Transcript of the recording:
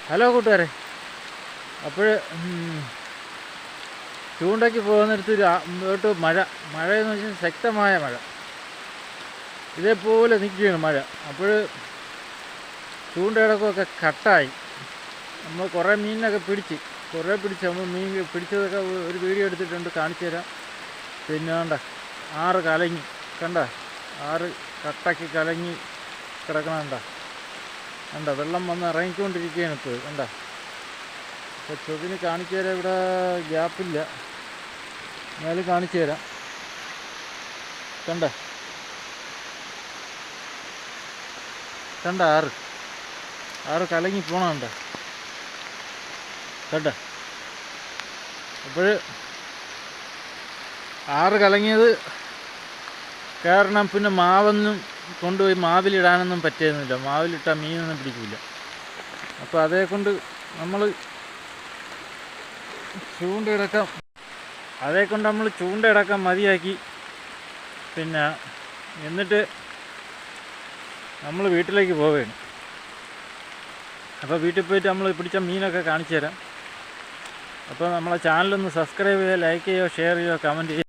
Hello കൂട്ടുകാരെ. അപ്പോൾ ചൂണ്ടയ്ക്ക് പോകുന്നിടത്ത് മഴയെന്ന് വെച്ചാൽ ശക്തമായ മഴ ഇതേപോലെ നിൽക്കുകയാണ് മഴ. അപ്പോൾ ചൂണ്ടയിടക്കമൊക്കെ കട്ടായി. നമ്മൾ കുറേ മീനിനൊക്കെ പിടിച്ച് നമ്മൾ മീൻ പിടിച്ചതൊക്കെ ഒരു വീഡിയോ എടുത്തിട്ടുണ്ട്, കാണിച്ചു തരാം. പിന്നെ വേണ്ട 6 കലങ്ങി കണ്ട, 6 കട്ടയ്ക്ക് കലങ്ങി കിടക്കണ കണ്ട, വെള്ളം വന്ന് ഇറങ്ങിക്കൊണ്ടിരിക്കുകയാണ് ഇപ്പോൾ കണ്ട. അപ്പോൾ ചൊതിന് കാണിച്ചു തരാം, ഇവിടെ ഗ്യാപ്പില്ല, എന്നാലും കാണിച്ചു തരാം. കണ്ട 6 കലങ്ങി പോണണ്ട കണ്ട. അപ്പോൾ 6 കലങ്ങിയത് കാരണം പിന്നെ മാവൊന്നും കൊണ്ടുപോയി മാവിലിടാനൊന്നും പറ്റുന്നില്ല. മാവിലിട്ടാൽ മീനൊന്നും പിടിക്കില്ല. അപ്പോൾ അതേക്കൊണ്ട് നമ്മൾ ചൂണ്ടയിടക്കം മതിയാക്കി. പിന്നെ എന്നിട്ട് നമ്മൾ വീട്ടിലേക്ക് പോവുകയാണ്. അപ്പോൾ വീട്ടിൽ പോയിട്ട് നമ്മൾ പിടിച്ച മീനൊക്കെ കാണിച്ചു തരാം. അപ്പോൾ നമ്മളെ ചാനലൊന്ന് സബ്സ്ക്രൈബ് ചെയ്യുക, ലൈക്ക് ചെയ്യുക, ഷെയർ ചെയ്യുക, കമൻറ്റ് ചെയ്യുക.